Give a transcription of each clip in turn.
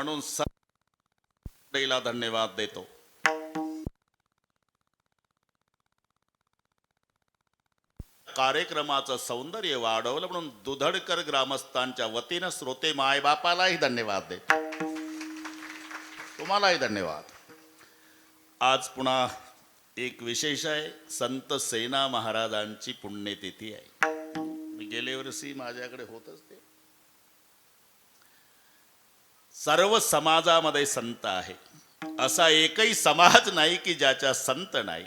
म्हणून सर्वांना धन्यवाद देतो. कार्यक्रमाचं सौंदर्य वाढवलं म्हणून दुधडकर ग्रामस्थांच्या वतीनं श्रोते मायबापालाही धन्यवाद देतो. तुम्हालाही धन्यवाद. आज पुन्हा एक विशेष आहे. संत सेना महाराजांची पुण्यतिथी आहे. मी गेल्या वर्षी माझ्याकडे होतच ते. सर्व समाजामध्ये संत आहे. असा एकही समाज नाही की ज्याच्या संत नाही.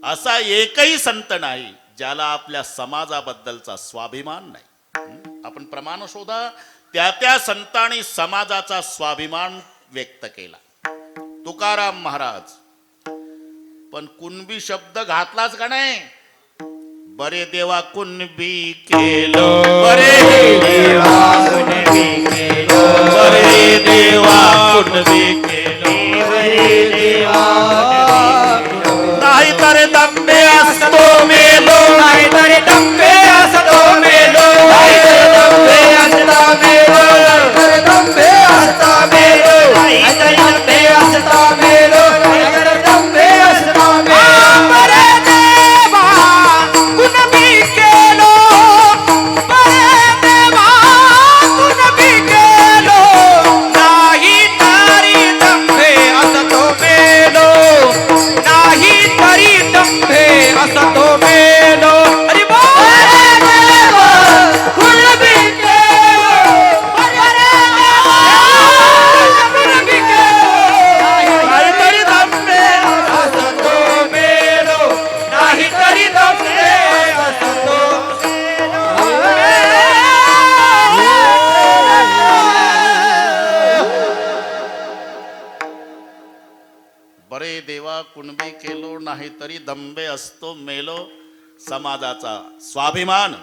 असा एकही संत नाही ज्याला आपल्या समाजाबद्दलचा स्वाभिमान नाही. आपण प्रमाण शोधा. त्या संतांनी समाजाचा स्वाभिमान व्यक्त केला. तुकाराम महाराज पण कुणबी शब्द घातलाच का नाही. बरे देवा कुणबी केलो, बरे देवा कुणबी केलो, बरे देवा कुणबी केलो, बरे देवा नाही तर दंबे असतो मेलो, नाही तर दंबे असतो मेलो, नाही तर दंबे असता मेलो, नाही तर दंबे असता मेलो, नाही तर दंबे असता मेलो, नाही तर दंबे असता मेलो. बरे देवा कुणबी केलो, बरे देवा कुणबी केलो, नाही तरी दंबे असतो मेलो, नाही तरी दंबे असतो मेलो. अरे बरे देवा कुणबी केलो, बरे देवा कुणबी केलो, नाही तरी दंबे असतो मेलो, नाही तरी दंबे असतो बरे देवा कुणबी केलो, नाही तरी दंबे असतो मेलो. समाजाचा स्वाभिमान.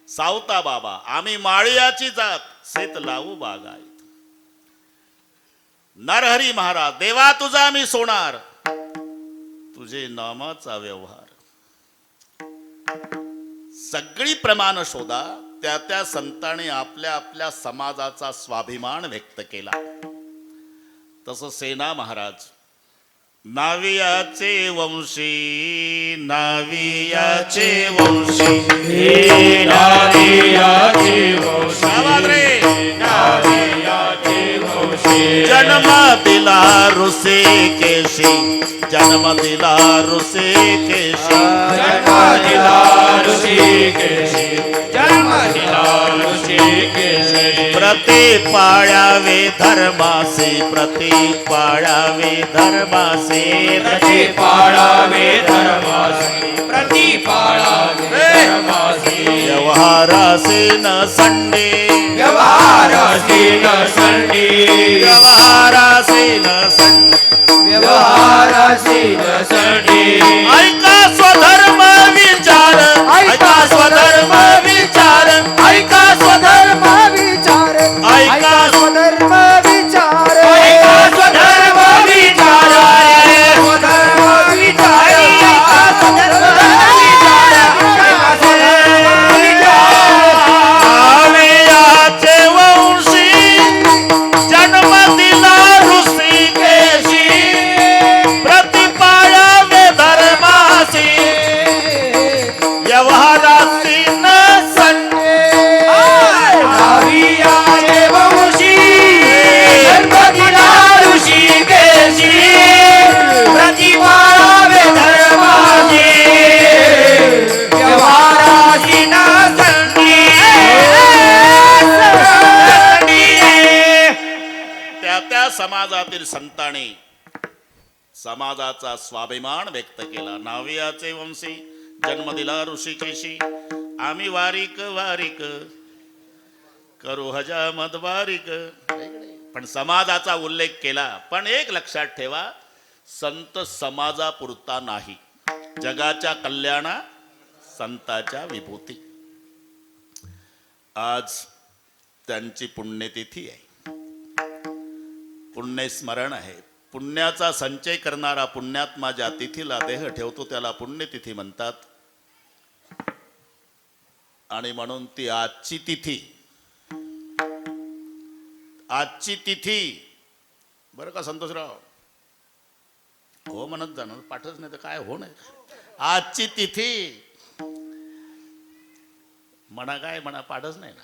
सावता बाबा आम्ही माळियाची जात, शेत लावू बागायत. नरहरी महाराज देवा तुझा मी सोनार, तुझे नामाचा व्यवहार. सगळी प्रमाण शोधा. त्या संतांनी आपल्या आपल्या समाजाचा स्वाभिमान व्यक्त केला. तसं सेना महाराज नावियाचे वंशी, नावियाचे वंशी, हे नावियाचे वंशी, नावियाचे वंशी. जन्म दिला ऋषिकेशी, जन्म दिला ऋषिकेशी, जन्म दिला ऋषिकेशी, जन्म दिला ऋषिकेशी. प्रति पाळावे धर्मासे, प्रति पाळावे धर्मासे, प्रति पाळावे धर्मासे, प्रति पाळावे धर्मासे. व्यवहारासे न संडे, व्यवहारासे न संडे, व्यवहारासे न संडे, व्यवहारासे न संडे. ऐका स्वधर्म विचार, ऐका स्वधर्म विचार, ऐका स्वधर्म विचार, ऐका स्वधर्म विचार, ऐका स्वधर्म विचार, स्वधर्म विचार, ऐका स्वधर्म विचार, ऐका स्वधर्म विचार. नावियाचे वंशी, जन्म दिला ऋषिकेशी, प्रति पाळावे धर्मासी, व्यवहारासी न संडे. नावियाचे वंशी, जन्म दिला ऋषिकेशी, प्रति पाळावे धर्मासी, व्यवहारासी न संडे. त्या समाजातील संतांनी समाजाचा स्वाभिमान व्यक्त केला. नावियाचे वंशी, जन्म दिला ऋषिकेशी, आम्ही वारिक वारिक करू हजामत वारिक. पण समाजाचा उल्लेख केला. पण एक लक्षात ठेवा, संत समाजापुरता नाही, जगाच्या कल्याणा संताच्या विभूती. आज त्यांची पुण्यतिथी आहे, पुण्यस्मरण आहे. पुण्याचा संचय करणारा पुण्यात्मा ज्या तिथीला देह ठेवतो त्याला पुण्यतिथी म्हणतात. आणि म्हणून ती आजची तिथी आजची तिथी बरं का संतोषराव, हो म्हणत जाणार, पाठच नाही तर काय हो नाही. आजची तिथी म्हणा, काय म्हणा, पाठच नाही ना.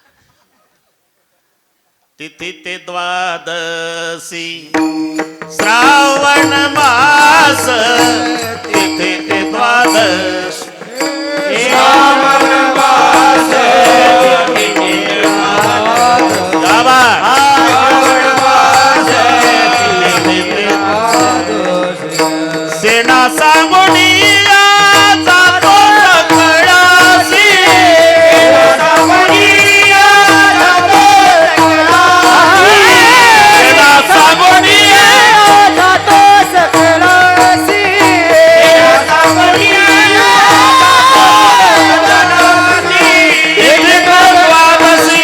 तिथी ते द्वादशी श्रावण मास, तिथी ते द्वादश श्रावण मास, सेना सांगुनिया जातो सकळासी, सांगुनिया जातो सकळासी, सेना सांगुनिया जातो सकळासी, सांगुनिया जातो सकळासी, तिथे द्वादशी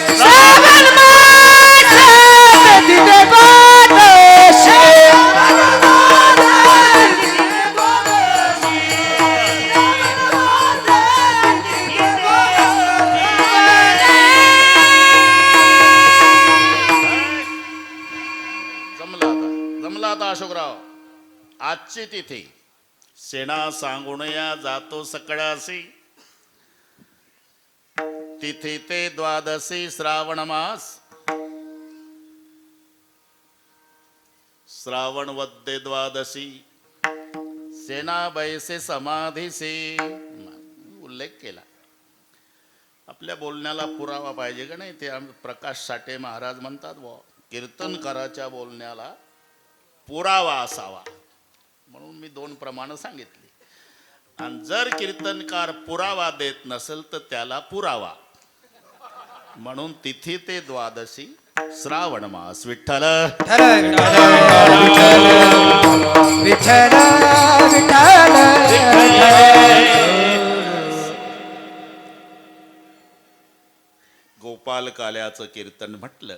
श्रावण मास, तिथे द्वादशी जमला आता अशोकराव. आजची तिथी सेना सांगुणया जातो सकळासी, तिथी ते द्वादशी श्रावण मास, श्रावण वद्दे द्वादशी सेना बैसे समाधीसी. उल्लेख केला. आपल्या बोलण्याला पुरावा पाहिजे का नाही. ते प्रकाश साठे महाराज म्हणतात, व कीर्तनकाराच्या बोलण्याला पुरावा असावा, म्हणून मी 2 प्रमाण सांगितली. आणि जर कीर्तनकार पुरावा देत नसेल तर त्याला पुरावा, म्हणून तिथी ते द्वादशी श्रावण मास. विठ्ठल विठ्ठल विठ्ठल गोपाल काल्याचं कीर्तन म्हटलं,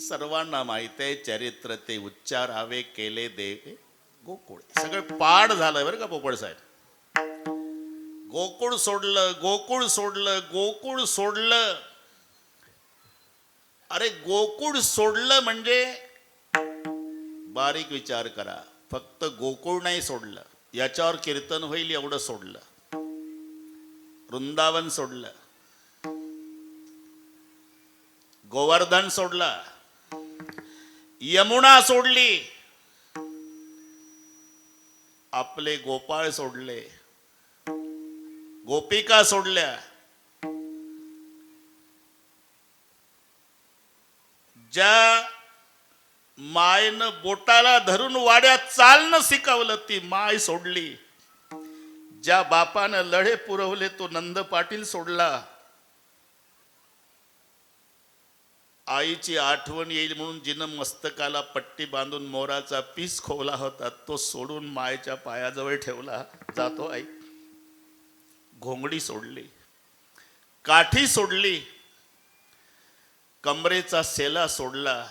सर्वांना माहित आहे. चरित्र ते उच्चारावे केले देवे गोकुळ. सगळं पाठ झालं बरं का पोपळ साहेब. गोकुळ सोडलं, गोकुळ सोडलं, गोकुळ सोडलं. अरे गोकुळ सोडलं म्हणजे बारीक विचार करा. फक्त गोकुळ नाही सोडलं, याच्यावर कीर्तन होईल एवढं सोडलं. वृंदावन सोडलं, गोवर्धन सोडला, यमुना सोडली, आपले गोपाळ सोडले, गोपिका सोडल्या. ज्या मायनं बोटाला धरून वाड्यात चालणं शिकवलं ती माय सोडली. ज्या बापानं लढे पुरवले तो नंद पाटील सोडला. आईची आठवण येईल म्हणून जिनं मस्तकाला पट्टी बांधून मोराचा पीस खोवला होता तो सोडून मायच्या पायाजवळ ठेवला. जातो आई. घोंगडी सोडली, काठी सोडली, कमरेचा सेला सोडला,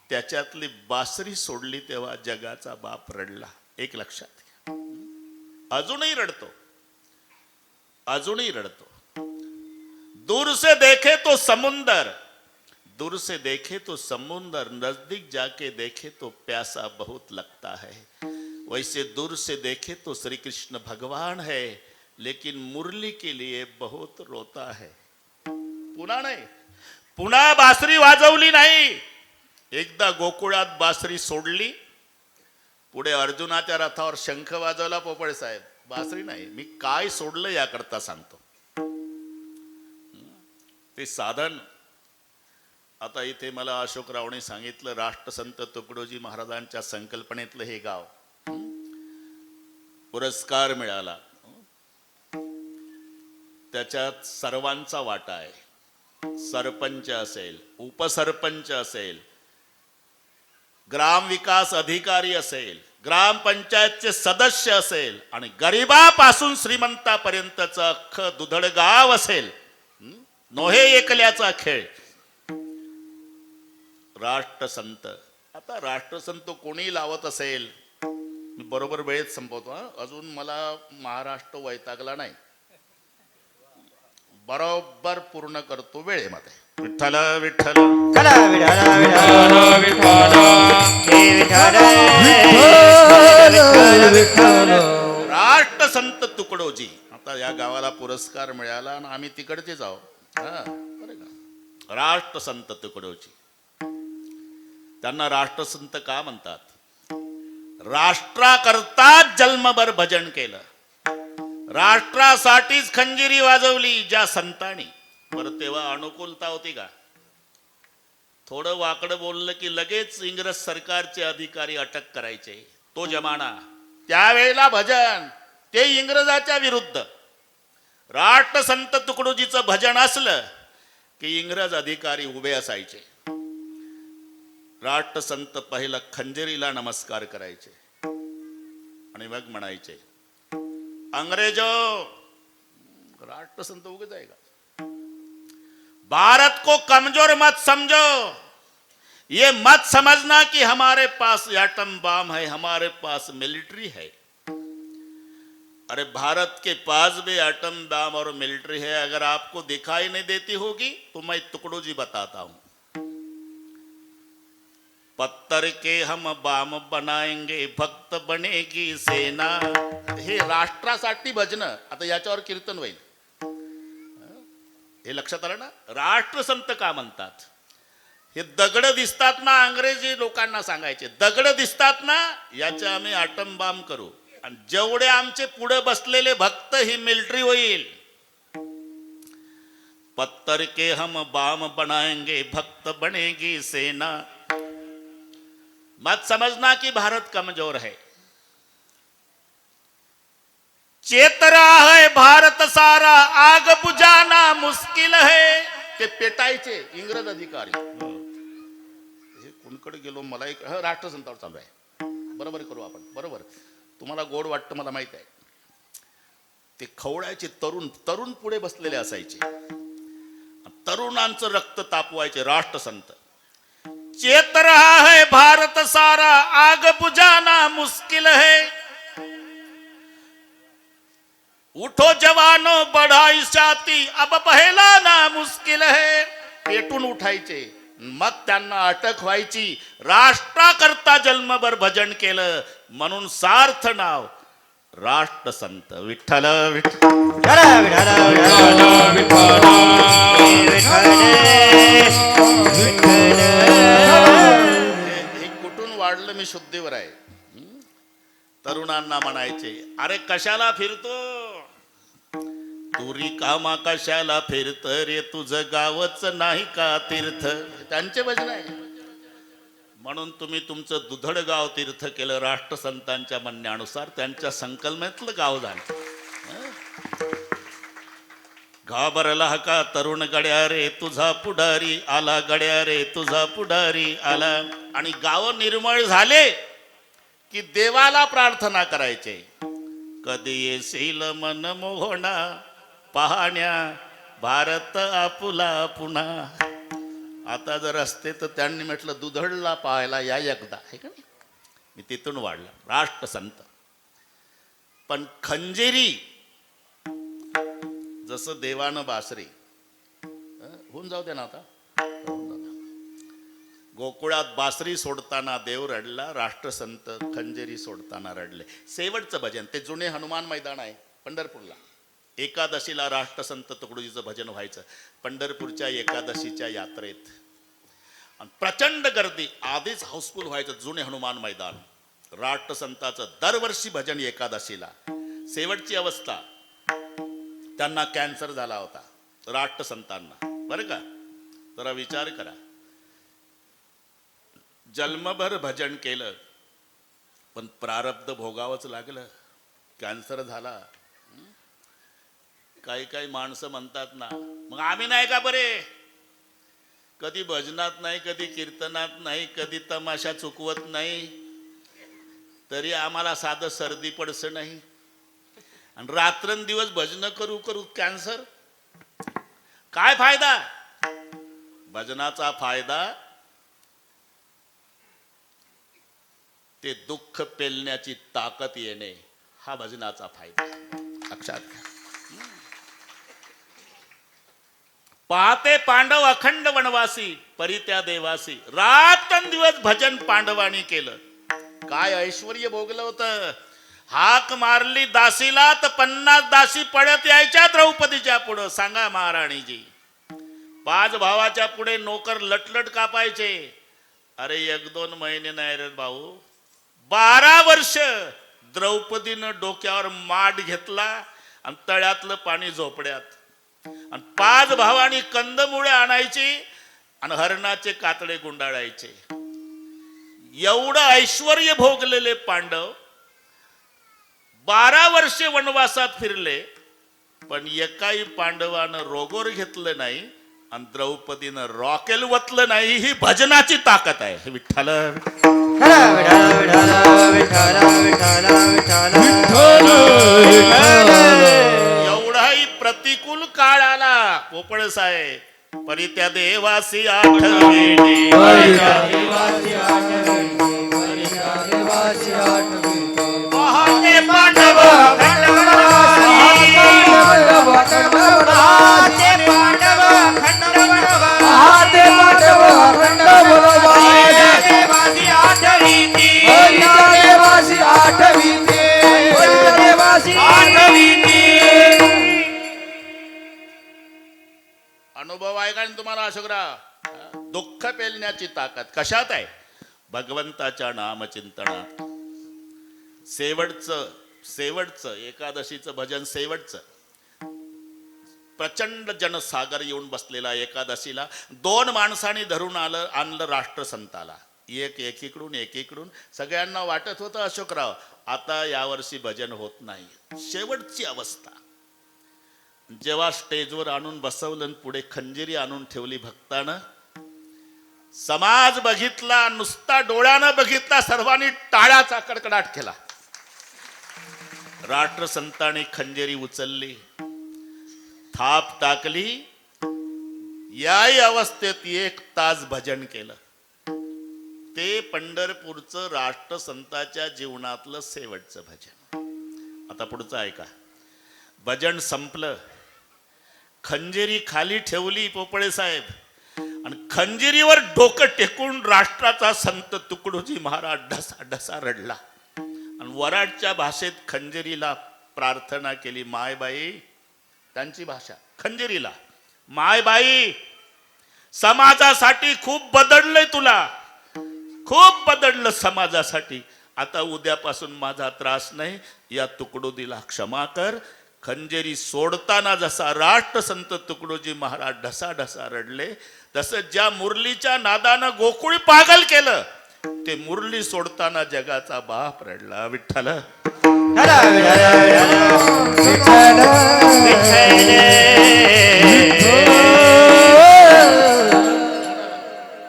त्याच्यातली बासरी सोडली. तेव्हा जगाचा बाप रडला. एक लक्षात घ्या. अजूनही रडतो, अजूनही रडतो. दूर से देखे तो समुंदर, दूर से देखे तो समुंदर, नजदीक जाके देखे तो प्यासा बहुत लगता है. वैसे दूर से देखे तो श्री कृष्ण भगवान है, लेकिन मुरली के लिए बहुत रोता है. पुन्हा नाही, पुन्हा बासरी वाजवली नाही. एकदा गोकुळात बासरी सोडली, पुढे अर्जुनाच्या रथावर शंख वाजवला पोपळ साहेब. बासरी नाही. मी काय सोडलं याकरता सांगतो. ते साधन आता इथे मला अशोकरावने सांगितलं, राष्ट्रसंत तुकडोजी महाराजांच्या संकल्पनेतलं हे गाव. पुरस्कार मिळाला, त्याच्यात सर्वांचा वाटा आहे. सरपंच असेल, उपसरपंच असेल, ग्रामविकास अधिकारी असेल, ग्रामपंचायतचे सदस्य असेल, आणि गरिबापासून श्रीमंतापर्यंतचं अख्खं दुधड गाव असेल. नोहे एकल्याचा खेळ. राष्ट्रसंत. आता राष्ट्रसंत कोणी लावत असेल, मी बरोबर वेळेत संपवतो. अजून मला महाराष्ट्र वैतागला नाही, बरोबर पूर्ण करतो वेळेमध्ये. विठ्ठल विठ्ठल चला विठाला विठ्ठल विठ्ठल विठाला विठाला राष्ट्रसंत तुकडोजी. आता या गावाला पुरस्कार मिळाला आणि आम्ही तिकडचेच आहोत. हा, बरं का? राष्ट्रसंत तुकडोजी, त्यांना राष्ट्रसंत का म्हणतात? राष्ट्राकरता जन्मभर भजन केलं, राष्ट्रासाठीच खंजिरी वाजवली ज्या संतांनी. बरं, तेव्हा अनुकूलता होती का? थोडं वाकडं बोललं की लगेच इंग्रज सरकारचे अधिकारी अटक करायचे. तो जमाना, त्यावेळेला भजन ते इंग्रजाच्या विरुद्ध. राष्ट्रसंत तुकडोजीचं भजन असलं की इंग्रज अधिकारी उभे असायचे. राष्ट्रसंत पहिला खंजरीला नमस्कार करायचे आणि मग म्हणायचे, अंग्रेजो, राष्ट्रसंत उगेच आहे का? भारत को कमजोर मत समझो, ये मत समझना कि हमारे पास एटम बम है, हमारे पास मिलिट्री है. अरे भारत के पास भी एटम बम और मिलिट्री है, अगर आपको दिखाई नहीं देती होगी तो मैं तुकडोजी बताता हूं. पत्थर के हम बाम बनाएंगे, भक्त बनेगी सेना. हे राष्ट्रासाठी भजन. आता याच्यावर कीर्तन होईल. हे लक्षात आलं ना? राष्ट्रसंत का म्हणतात? हे दगड दिसतात ना, अंग्रेजी लोकांना सांगायचे, दगड दिसतात ना, याचे आम्ही आटम बाम करू, आणि जेवढे आमचे पुढे बसलेले भक्त ही मिलिटरी होईल. पत्थर के हम बाम बनाएंगे, भक्त बनेगी सेना. मत समझना कि भारत कमजोर है. चेत रहा है भारत सारा, आग बुझाना मुश्किल है. ते पेटायचे इंग्रज अधिकारी. हे कोणकडे गेलो मला एक राष्ट्रसंतावर चालू आहे. बरोबर करू आपण, बरोबर. तुम्हाला गोड वाटतं मला माहित आहे. ते खवळायचे तरुण, तरुण पुढे बसलेले असायचे, तरुणांचं रक्त तापवायचे राष्ट्रसंत. चेत रहा है भारत सारा, आग बुझाना मुश्किल है. उठो जवानो बढ़ाई छाती, अब पहलाना मुश्किल है. पेटून उठायचे, मग त्यांना अटक व्हायची. राष्ट्राकरता जन्मभर भजन केलं म्हणून सार्थ नाव राष्ट्रसंत. विठ्ठल विठ्ठल चला विठाला विठ्ठल विठ्ठल हे कुठून वाढलं? मी शुद्धीवर आहे. तरुणांना म्हणायचे, अरे कशाला फिरतो तू, रिकामा कशाला फिरत रे, तुझं गावच नाही का तीर्थ. त्यांचे भजन आहे. म्हणून तुम्ही तुमचं दुधड गाव तीर्थ केलं. राष्ट्रसंतांच्या म्हणण्यानुसार त्यांच्या संकल्पनेतलं गाव झालं. घाबरला का तरुण गड्या रे, तुझा पुढारी आला, गड्या रे तुझा पुढारी आला. आणि गाव निर्मळ झाले की देवाला प्रार्थना करायचे, कधी येशील मन मोहना, पाहण्या भारत आपुला पुन्हा. आता जर असते तर त्यांनी म्हटलं दुधडला पाहायला या एकदा, हे का नाही? मी तिथून वाढला राष्ट्रसंत. पण खंजेरी जसं देवानं बासरी, होऊन जाऊ दे ना आता. गोकुळात बासरी सोडताना देव रडला, राष्ट्रसंत खंजेरी सोडताना रडले. शेवटचं भजन ते जुने हनुमान मैदान आहे पंढरपूरला. एकादशीला राष्ट्रसंत तुकडोजीचं भजन व्हायचं पंढरपूरच्या एकादशीच्या यात्रेत. आणि प्रचंड गर्दी, आधीच हाऊसफुल व्हायचं जुने हनुमान मैदान. राष्ट्रसंताचं दरवर्षी भजन एकादशीला. शेवटची अवस्था, त्यांना कॅन्सर झाला होता राष्ट्रसंतांना, बरं का? जरा विचार करा. जन्मभर भजन केलं पण प्रारब्ध भोगावंच लागलं. कॅन्सर झाला. काही काही माणसं म्हणतात ना, मग आम्ही नाही का बरे? कधी भजनात नाही, कधी कीर्तनात नाही, कधी तमाशा चुकवत नाही, तरी आम्हाला साधं सर्दी पडसं नाही, आणि रात्रंदिवस भजन करू करू कॅन्सर. काय फायदा? भजनाचा फायदा ते दुःख पेलण्याची ताकद येणे, हा भजनाचा फायदा. लक्षात घ्या. पाहते पांडव अखंड वनवासी परित्या देवासी रात्रंदिवस भजन पांडवांनी केलं. काय ऐश्वर्य भोगलं होतं. हाक मारली दासीला तर 50 दासी पडत यायच्या द्रौपदीच्या पुढं. सांगा महाराणीजी. 5 भावाच्या पुढे नोकर लटलट कापायचे. अरे 1-2 महिने नाही रे भाऊ, 12 वर्ष द्रौपदीनं डोक्यावर माठ घेतला आणि तळ्यातलं पाणी झोपड्यात. आणि 5 भावांनी कंदमुळे आणायची आणि हरणाचे कातडे गुंडाळायचे. एवढं ऐश्वर्य भोगलेले पांडव 12 वर्षे वनवासात फिरले, पण एकाही पांडवानं रोगोर घेतलं नाही आणि द्रौपदीनं रॉकेल वतलं नाही. ही भजनाची ताकद आहे. विठ्ठल एवढाही प्रतिकूल काळ आला. पोपळ साहेब परित्या देवासी आठवेली. पहाटे पांडव अनुभव आहे का तुम्हाला अशोकराव? दुःख पेलण्याची ताकद कशात आहे? भगवंताच्या नामचिंतनात. शेवटचं एकादशीचं भजन शेवटचं. प्रचंड जनसागर येऊन बसलेला एकादशीला 2 माणसांनी धरून आणलं राष्ट्रसंताला. एकीकडून सगळ्यांना वाटत होतं अशोकराव आता यावर्षी भजन होत नाही. शेवटची अवस्था. जेव्हा स्टेजवर आणून बसवलं आणि पुढे खंजिरी आणून ठेवली भक्तानं, समाज बघितला, नुसता डोळ्यानं बघितला, सर्वांनी टाळ्याचा कडकडाट केला. राष्ट्रसंतांनी खंजिरी उचलली, थाप टाकली. याही अवस्थेत 1 तास भजन केलं. ते पंढरपूरचं राष्ट्रसंताच्या जीवनातलं शेवटचं भजन. आता पुढचं ऐका. भजन संपलं, खंजिरी खाली ठेवली पोपळे साहेब आणि खंजिरीवर डोकं टेकून राष्ट्राचा संत तुकडोजी महाराज ढसा ढसा रडला आणि वराडच्या भाषेत खंजिरीला प्रार्थना केली. मायबाई, त्यांची भाषा खंजिरीला, मायबाई समाजासाठी खूप बदललंय तुला, खूप बदललं समाजासाठी. आता उद्यापासून माझा त्रास नाही. या तुकडोजीला क्षमा कर. खंजेरी सोडताना जसा राष्ट्रसंत तुकडोजी महाराज ढसा ढसा रडले, तसं ज्या मुरलीच्या नादानं गोकुळ पागल केलं, ते मुरली सोडताना जगाचा बाप रडला. विठ्ठल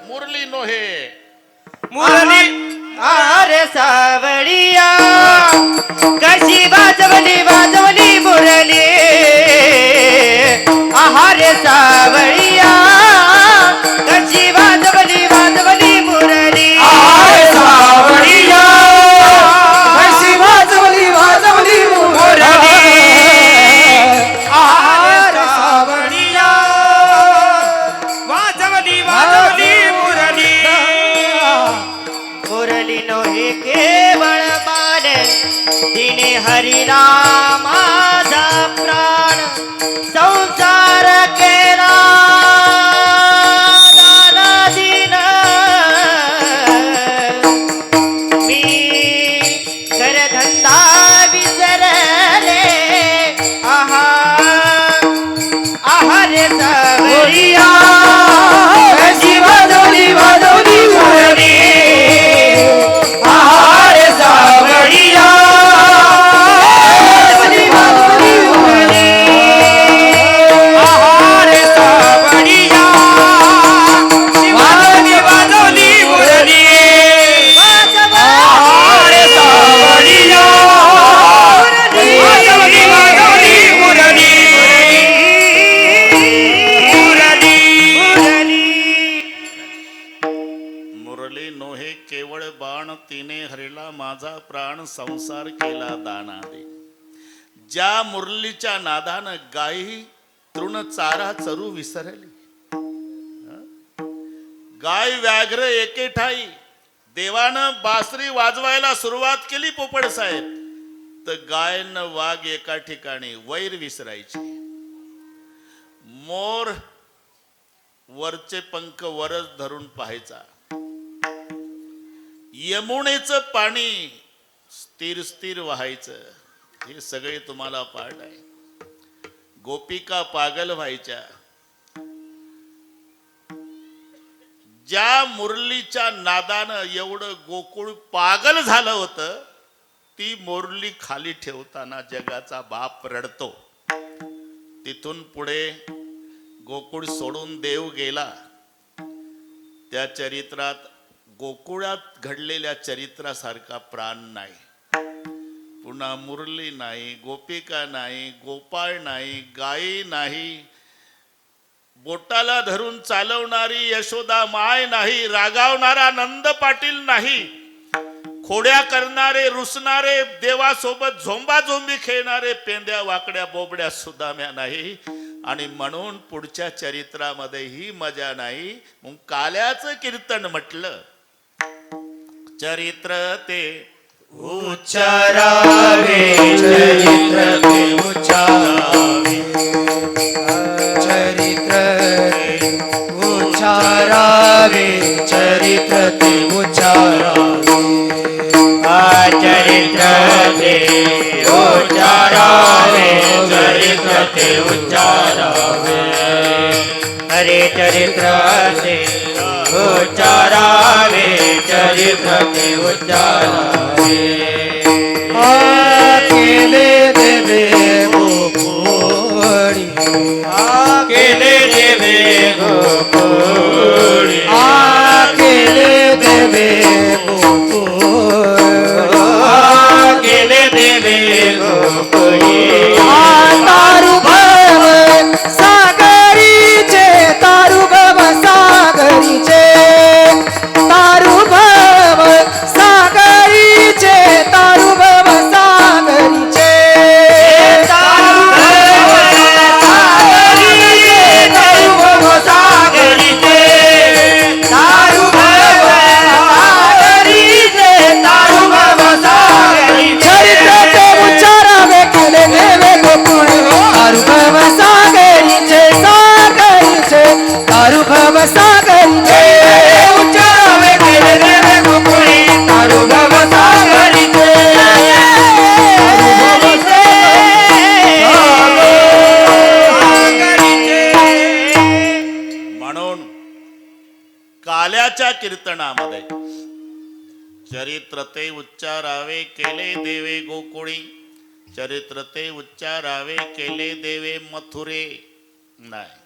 मुरली नोहे मुरली अरे सावळिया कशी वाजवली मुरली. आहारे सावळिया कशी वाजवली मुरली. सावळिया कशी वाजवली मुरली. आहारे सावळिया वाजवली मुरली. मुरली नोहे केवळ मान तिने हरिला माझा प्राण संसार केला दानाधीन. मी करधंदा विसरले. आहारे सावळिया कशी वाजवली मुरली. आहारे सावळिया माझा प्राण संसार केला दाना दे. ज्या मुरलीच्या नादानं गायी तृण चारा चरू विसरली. गाय व्याघ्र एके ठाई. देवानं बासरी वाजवायला सुरुवात केली पोपट साहेब, तर गाय न वाघ एका ठिकाणी वैर विसरायची. मोर वरचे पंख वरच धरून पाहायचा. यमुनेचं पाणी स्थिर स्थिर व्हायचं. हे सगळे तुम्हाला पाठ आहे. गोपिका पागल व्हायच्या. ज्या मुरलीच्या नादानं एवढं गोकुळ पागल झालं होतं, ती मुरली खाली ठेवताना जगाचा बाप रडतो. तिथून पुढे गोकुळ सोडून देव गेला. त्या चरित्रात गोकुळात घडलेल्या चरित्रासारखा प्राण नाही. पुन्हा मुरली नाही, गोपिका नाही, गोपाळ नाही, गायी नाही, बोटाला धरून चालवणारी यशोदा माय नाही, रागावणारा नंद पाटील नाही, खोड्या करणारे रुसणारे देवासोबत झोंबाझोंबी खेळणारे पेंद्या वाकड्या बोबड्या सुदाम्या नाही. आणि म्हणून पुढच्या चरित्रामध्ये ही मजा नाही. मग काल्याचं कीर्तन म्हटलं. चरित्र ते उच्चारावे, चरित्र ते उच्चारावे, चरित्र ते उच्चारावे, चरित्र ते उच्चारावे. चरित्र ते उच्चारावे, चरित्र ते उच्चारावे. हरे चरित्र ते उच्चारावे, चरित्र ते उच्चारावे. केले देवे गोकुळी, केले देवे गोकुळी, केले देवे गोकुळी, केले देवे गोकुळी. तारु भव सागरीचे, तारु भव सागरीचे, तारु भव सागरीचे, तारु भव सागरीचे, तारु भव सागरीचे, तारु भव सागरीचे, तारु भव सागरीचे. चरित्र ते उच्चारावे, केले देवे गोकुळी, तारु भव सागरीचे, सागरीचे, तारु भव सागरीचे. उच्चारावे, केले देवे गोकुळी, तारु भव सागरीचे, म्हणून काल्याच्या कीर्तनामध्ये चरित्र ते उच्चारावे, केले देवे गोकुळी, चरित्र ते उच्चारावे, केले देवे मथुरे नाही.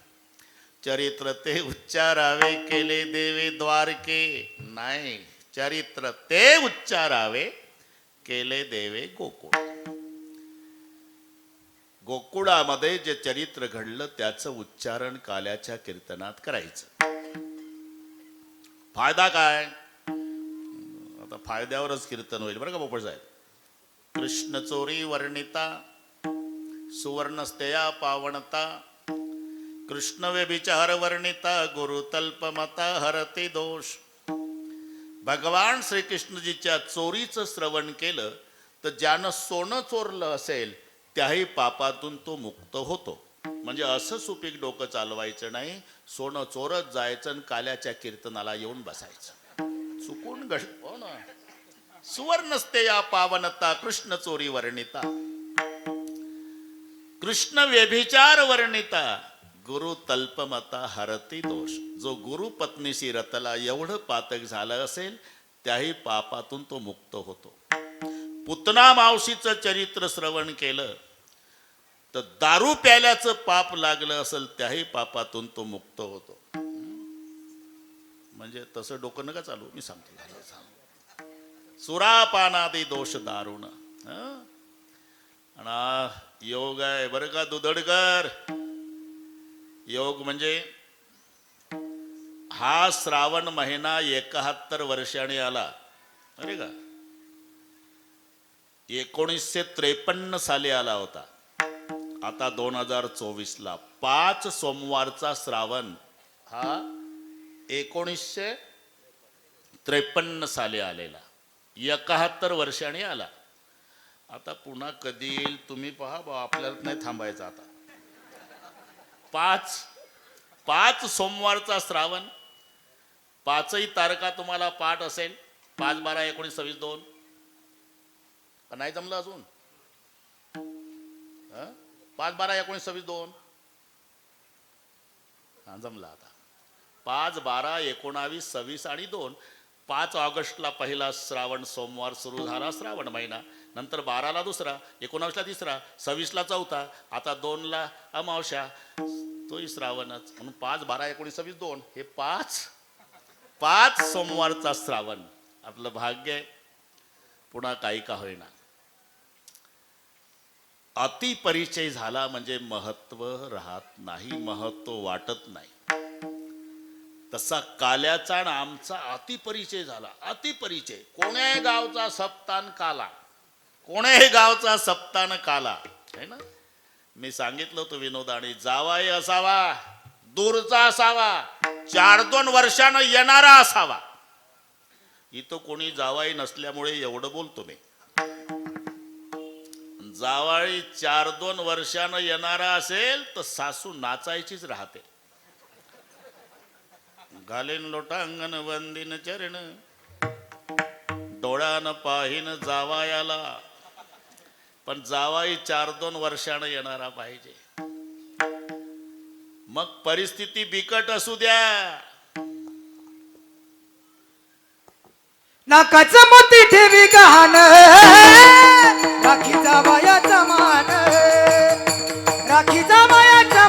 चरित्र ते उच्चारावे, केले देवे द्वारके नाही. चरित्र ते उच्चारावे, केले देवे गोकुळ. गोकुळामध्ये जे चरित्र घडलं त्याचं उच्चारण काल्याच्या कीर्तनात करायचं. फायदा काय? आता फायद्यावरच कीर्तन होईल बरं का पोपट साहेब. कृष्ण चोरी वर्णिता, सुवर्णस्तेया पावनता, कृष्ण व्यभिचार वर्णिता, गुरु तल्पमता हरती दोष. भगवान श्रीकृष्णजीच्या चोरीचं श्रवण केलं तर ज्यानं सोनं चोरलं असेल त्याही पापातून तो मुक्त होतो. म्हणजे असं सुपीक डोकं चालवायचं नाही. सोनं चोरत जायचं आणि काल्याच्या कीर्तनाला येऊन बसायचं. चुकून हो ना. सुवर्णस्ते या पावनता, कृष्ण चोरी वर्णिता, कृष्ण व्यभिचार वर्णिता, गुरु तल्पमता हरती दोष. जो गुरु पत्नीशी रतला एवढं पातक झालं असेल त्याही पापातून तो मुक्त होतो. पुतना मावशीचं चरित्र श्रवण केलं तर दारू प्याल्याचं पाप लागलं असेल त्याही पापातून तो मुक्त होतो. म्हणजे तसं डोकं नका चालू, मी सांगतो. सुरापानादी दोष दारुण. आणि योग आहे बरं का दुधडकर. योग म्हणजे हा श्रावण महिना 71 वर्षांनी आला. अरे का 1953 साली आला होता. आता 2024 ला 5 सोमवारचा श्रावण हा 1953 साली आलेला, 71 वर्षांनी आला. आता पुन्हा कधी येईल तुम्ही पहा बा, आपल्याला नाही थांबायचं आता. 5 सोमवारचा श्रावण, 5ही तारखा तुम्हाला पाठ असेल. 5, 12, 19, 26, 2 नाही जमलं अजून. 5, 12, 19, 26, 2 हा जमला आता. 5, 12, 19, 26 आणि 2. 5 ऑगस्टला पहिला श्रावण सोमवार सुरू झाला, श्रावण महिना. नंतर 12ला दुसरा, 19ला तिसरा, 26ला चौथा, आता 2ला अमावस्या, तोही श्रावणच. म्हणून 5, 12, 19, 26, 2 हे 5 सोमवारचा श्रावण. आपलं भाग्य आहे, पुन्हा काही का होईना. अतिपरिचय झाला म्हणजे महत्व राहत नाही, महत्व वाटत नाही. तसा काल्याचा आणि आमचा अतिपरिचय झाला. अतिपरिचय, कोण्याही गावचा सप्तान काला, कोण्याही गावचा सप्तान काला है ना. मी सांगितलं होतं विनोदाने, जावाई असावा, दूरचा असावा, 4-2 वर्षानं येणारा असावा. इथं कोणी जावाई नसल्यामुळे एवढं बोलतो मी. जावाई 4-2 वर्षानं येणारा असेल तर सासू नाचायचीच राहते. घालेन लोटांगण वंदीन चरण, डोळ्यानं पाहीन जावायाला. पण जावाई 4-2 वर्षानं येणारा पाहिजे. मग परिस्थिती बिकट असू द्या, नाकाचं मोती ठेवी गहाण, राखी जावयाचा मान, राखी जावयाचा